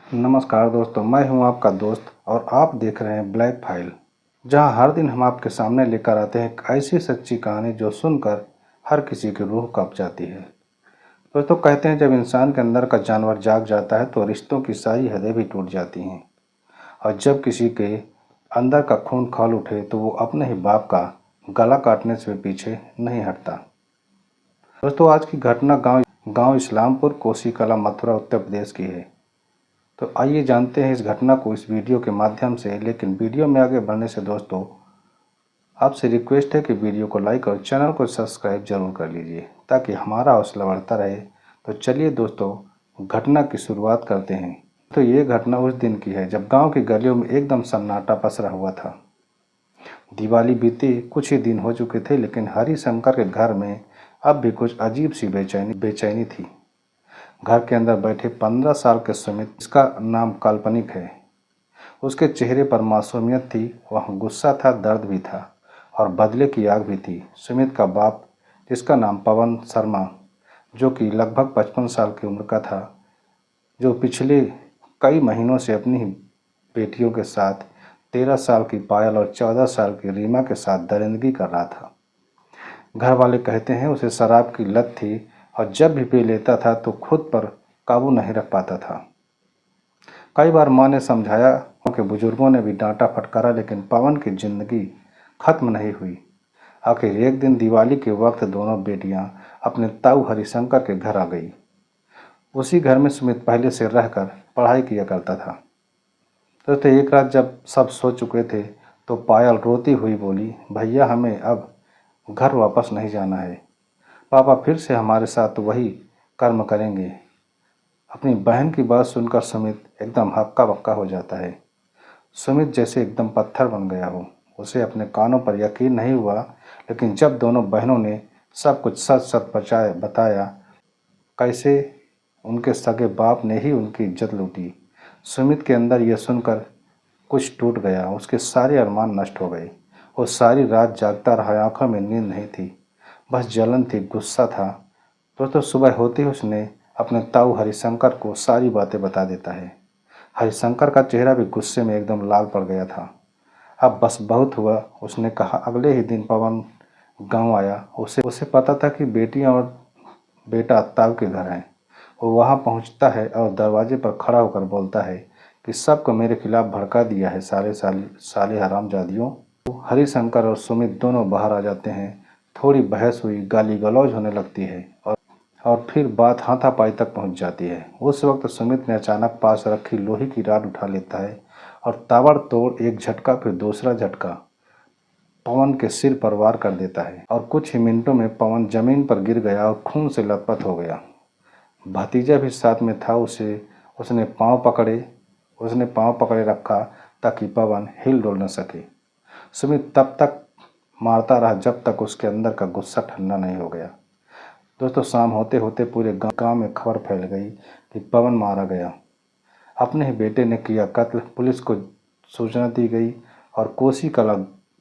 नमस्कार दोस्तों, मैं हूं आपका दोस्त और आप देख रहे हैं ब्लैक फाइल, जहां हर दिन हम आपके सामने लेकर आते हैं एक ऐसी सच्ची कहानी जो सुनकर हर किसी की रूह कांप जाती है। दोस्तों, कहते हैं जब इंसान के अंदर का जानवर जाग जाता है तो रिश्तों की सारी हदें भी टूट जाती हैं, और जब किसी के अंदर का खून खौल उठे तो वो अपने ही बाप का गला काटने से भी पीछे नहीं हटता। दोस्तों, आज की घटना गांव गांव इस्लामपुर, कोसी कला, मथुरा, उत्तर प्रदेश की है। तो आइए जानते हैं इस घटना को इस वीडियो के माध्यम से। लेकिन वीडियो में आगे बढ़ने से दोस्तों, आपसे रिक्वेस्ट है कि वीडियो को लाइक और चैनल को सब्सक्राइब जरूर कर लीजिए ताकि हमारा हौसला बढ़ता रहे। तो चलिए दोस्तों, घटना की शुरुआत करते हैं। तो ये घटना उस दिन की है जब गांव की गलियों में एकदम सन्नाटा पसरा हुआ था। दिवाली बीते कुछ ही दिन हो चुके थे, लेकिन हरिशंकर के घर में अब भी कुछ अजीब सी बेचैनी थी। घर के अंदर बैठे 15 साल के सुमित, इसका नाम काल्पनिक है, उसके चेहरे पर मासूमियत थी। वह गुस्सा था, दर्द भी था और बदले की आग भी थी। सुमित का बाप, जिसका नाम पवन शर्मा, जो कि लगभग 55 साल की उम्र का था, जो पिछले कई महीनों से अपनी ही बेटियों के साथ 13 साल की पायल और 14 साल की रीमा के साथ दरिंदगी कर रहा था। घर वाले कहते हैं उसे शराब की लत थी और जब भी पी लेता था तो खुद पर काबू नहीं रख पाता था। कई बार माँ ने समझाया, के बुजुर्गों ने भी डांटा फटकारा, लेकिन पवन की जिंदगी खत्म नहीं हुई। आखिर एक दिन दिवाली के वक्त दोनों बेटियां अपने ताऊ हरिशंकर के घर आ गई। उसी घर में सुमित पहले से रहकर पढ़ाई किया करता था। तो एक रात जब सब सो चुके थे तो पायल रोती हुई बोली, भैया हमें अब घर वापस नहीं जाना है। पापा फिर से हमारे साथ वही कर्म करेंगे। अपनी बहन की बात सुनकर सुमित एकदम हक्का बक्का हो जाता है। सुमित जैसे एकदम पत्थर बन गया हो। उसे अपने कानों पर यकीन नहीं हुआ, लेकिन जब दोनों बहनों ने सब कुछ सच सच बताया, कैसे उनके सगे बाप ने ही उनकी इज्जत लूटी। सुमित के अंदर यह सुनकर कुछ टूट गया। उसके सारे अरमान नष्ट हो गए। वो सारी रात जागता रहा, आंखों में नींद नहीं थी, बस जलन थी, गुस्सा था। दोस्तों, सुबह होते ही उसने अपने ताऊ हरिशंकर को सारी बातें बता देता है। हरिशंकर का चेहरा भी गुस्से में एकदम लाल पड़ गया था। अब बस बहुत हुआ, उसने कहा। अगले ही दिन पवन गांव आया। उसे पता था कि बेटियां और बेटा ताऊ के घर हैं। वो वहां पहुंचता है और दरवाजे पर खड़ा होकर बोलता है कि सबको मेरे खिलाफ भड़का दिया है, साले हरामजादियों। हरिशंकर और सुमित दोनों बाहर आ जाते हैं। थोड़ी बहस हुई, गाली गलौज होने लगती है और फिर बात हाथापाई तक पहुंच जाती है। उस वक्त सुमित ने अचानक पास रखी लोहे की रॉड उठा लेता है और ताबड़तोड़ एक झटका फिर दूसरा झटका पवन के सिर पर वार कर देता है, और कुछ ही मिनटों में पवन जमीन पर गिर गया और खून से लथपथ हो गया। भतीजा भी साथ में था। उसने पांव पकड़े रखा ताकि पवन हिल डुल न सके। सुमित तब तक मारता रहा जब तक उसके अंदर का गुस्सा ठंडा नहीं हो गया। दोस्तों, शाम होते होते पूरे गांव में खबर फैल गई कि पवन मारा गया। अपने ही बेटे ने किया कत्ल। पुलिस को सूचना दी गई और कोसी कला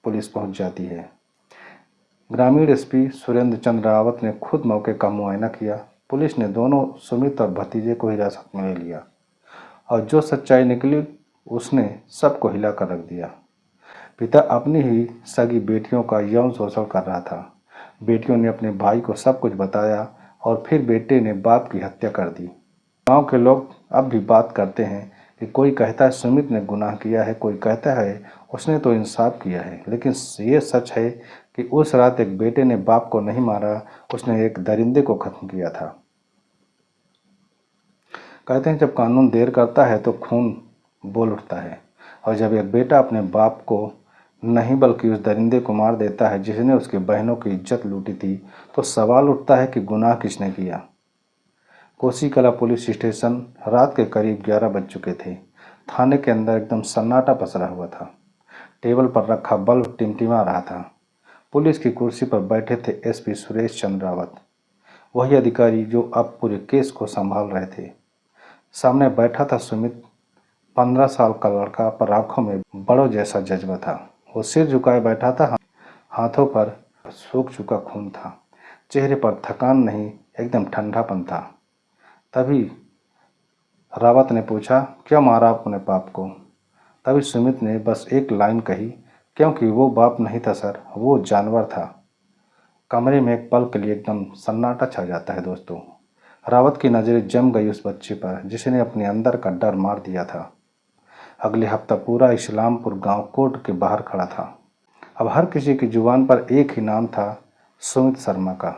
पुलिस पहुंच जाती है। ग्रामीण एसपी सुरेंद्र चंद्र रावत ने खुद मौके का मुआयना किया। पुलिस ने दोनों सुमित और भतीजे को हिरासत में ले लिया और जो सच्चाई निकली उसने सबको हिलाकर रख दिया। पिता अपनी ही सगी बेटियों का यौन शोषण कर रहा था। बेटियों ने अपने भाई को सब कुछ बताया और फिर बेटे ने बाप की हत्या कर दी। गांव के लोग अब भी बात करते हैं कि कोई कहता है सुमित ने गुनाह किया है, कोई कहता है उसने तो इंसाफ किया है। लेकिन ये सच है कि उस रात एक बेटे ने बाप को नहीं मारा, उसने एक दरिंदे को खत्म किया था। कहते हैं जब कानून देर करता है तो खून बोल उठता है, और जब एक बेटा अपने बाप को नहीं बल्कि उस दरिंदे को मार देता है जिसने उसकी बहनों की इज्जत लूटी थी, तो सवाल उठता है कि गुनाह किसने किया। कोसी कला पुलिस स्टेशन, रात के करीब 11 बज चुके थे। थाने के अंदर एकदम सन्नाटा पसरा हुआ था। टेबल पर रखा बल्ब टिमटिमा रहा था। पुलिस की कुर्सी पर बैठे थे एसपी सुरेश चंद्र रावत, वही अधिकारी जो अब पूरे केस को संभाल रहे थे। सामने बैठा था सुमित, 15 साल का लड़का, पर आंखों में बड़ों जैसा जज्बा था। वो सिर झुकाए बैठा था, हाथों पर सूख चुका खून था, चेहरे पर थकान नहीं, एकदम ठंडापन था। तभी रावत ने पूछा, क्यों मारा अपने बाप को? तभी सुमित ने बस एक लाइन कही, क्योंकि वो बाप नहीं था सर, वो जानवर था। कमरे में एक पल के लिए एकदम सन्नाटा छा जाता है दोस्तों। रावत की नज़रें जम गई उस बच्चे पर जिसने अपने अंदर का डर मार दिया था। अगले हफ्ता पूरा इस्लामपुर गांव कोर्ट के बाहर खड़ा था। अब हर किसी की जुबान पर एक ही नाम था, सुमित शर्मा का।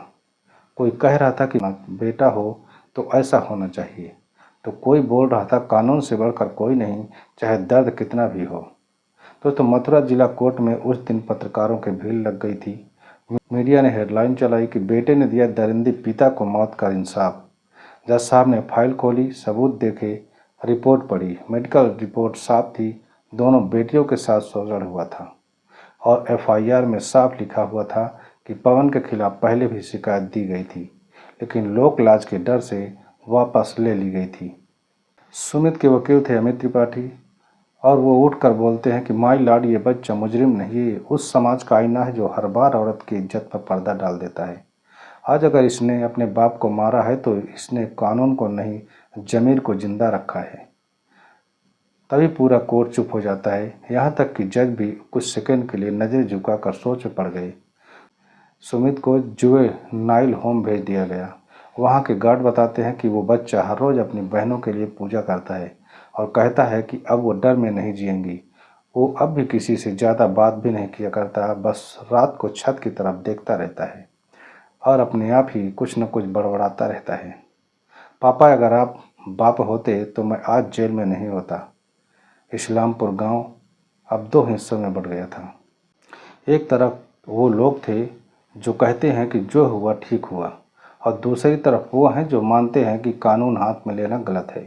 कोई कह रहा था कि बेटा हो तो ऐसा होना चाहिए, तो कोई बोल रहा था कानून से बढ़कर कोई नहीं, चाहे दर्द कितना भी हो। तो मथुरा जिला कोर्ट में उस दिन पत्रकारों की भीड़ लग गई थी। मीडिया ने हेडलाइन चलाई कि बेटे ने दिया दरिंदे पिता को मौत का इंसाफ। जज साहब ने फाइल खोली, सबूत देखे, रिपोर्ट पढ़ी। मेडिकल रिपोर्ट साफ थी, दोनों बेटियों के साथ शोषण हुआ था और एफआईआर में साफ लिखा हुआ था कि पवन के खिलाफ पहले भी शिकायत दी गई थी, लेकिन लोक लाज के डर से वापस ले ली गई थी। सुमित के वकील थे अमित त्रिपाठी और वो उठकर बोलते हैं कि माय लॉर्ड, ये बच्चा मुजरिम नहीं, ये उस समाज का आईना है जो हर बार औरत की इज्जत पर पर्दा डाल देता है। आज अगर इसने अपने बाप को मारा है तो इसने कानून को नहीं, जमीर को जिंदा रखा है। तभी पूरा कोर्ट चुप हो जाता है, यहाँ तक कि जज भी कुछ सेकंड के लिए नज़र झुकाकर सोच में पड़ गए। सुमित को जुवेनाइल होम भेज दिया गया। वहाँ के गार्ड बताते हैं कि वो बच्चा हर रोज़ अपनी बहनों के लिए पूजा करता है और कहता है कि अब वो डर में नहीं जिएंगी। वो अब भी किसी से ज़्यादा बात भी नहीं किया करता, बस रात को छत की तरफ देखता रहता है और अपने आप ही कुछ न कुछ बड़बड़ाता रहता है। पापा, अगर आप बाप होते तो मैं आज जेल में नहीं होता। इस्लामपुर गांव अब दो हिस्सों में बढ़ गया था। एक तरफ वो लोग थे जो कहते हैं कि जो हुआ ठीक हुआ, और दूसरी तरफ वो हैं जो मानते हैं कि कानून हाथ में लेना गलत है।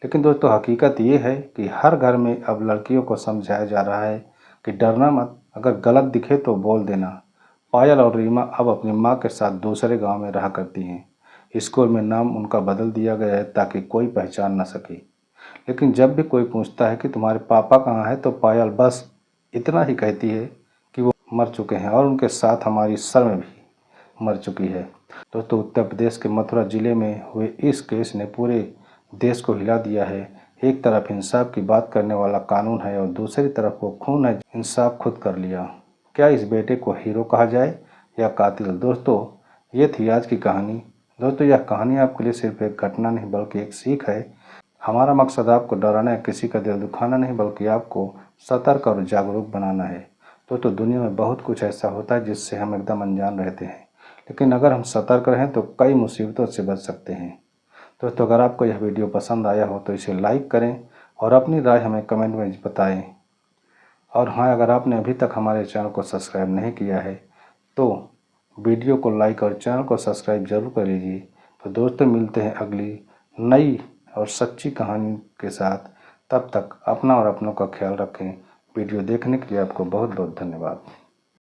लेकिन दोस्तों, हकीकत ये है कि हर घर में अब लड़कियों को समझाया जा रहा है कि डरना मत, अगर गलत दिखे तो बोल देना। पायल और रीमा अब अपनी माँ के साथ दूसरे गांव में रहा करती हैं। स्कूल में नाम उनका बदल दिया गया है ताकि कोई पहचान न सके। लेकिन जब भी कोई पूछता है कि तुम्हारे पापा कहाँ हैं, तो पायल बस इतना ही कहती है कि वो मर चुके हैं और उनके साथ हमारी शर्म भी मर चुकी है। दोस्तों, उत्तर प्रदेश के मथुरा जिले में हुए इस केस ने पूरे देश को हिला दिया है। एक तरफ इंसाफ की बात करने वाला कानून है और दूसरी तरफ वो खून है इंसाफ खुद कर लिया। क्या इस बेटे को हीरो कहा जाए या कातिल? दोस्तों, ये थी आज की कहानी। दोस्तों, यह कहानी आपके लिए सिर्फ एक घटना नहीं बल्कि एक सीख है। हमारा मकसद आपको डराना या किसी का दिल दुखाना नहीं, बल्कि आपको सतर्क और जागरूक बनाना है। दोस्तों, दुनिया में बहुत कुछ ऐसा होता है जिससे हम एकदम अनजान रहते हैं, लेकिन अगर हम सतर्क रहें तो कई मुसीबतों से बच सकते हैं। दोस्तों, अगर आपको यह वीडियो पसंद आया हो तो इसे लाइक करें और अपनी राय हमें कमेंट में बताएं। और हाँ, अगर आपने अभी तक हमारे चैनल को सब्सक्राइब नहीं किया है तो वीडियो को लाइक और चैनल को सब्सक्राइब जरूर कर लीजिए। तो दोस्तों, मिलते हैं अगली नई और सच्ची कहानी के साथ। तब तक अपना और अपनों का ख्याल रखें। वीडियो देखने के लिए आपको बहुत बहुत धन्यवाद।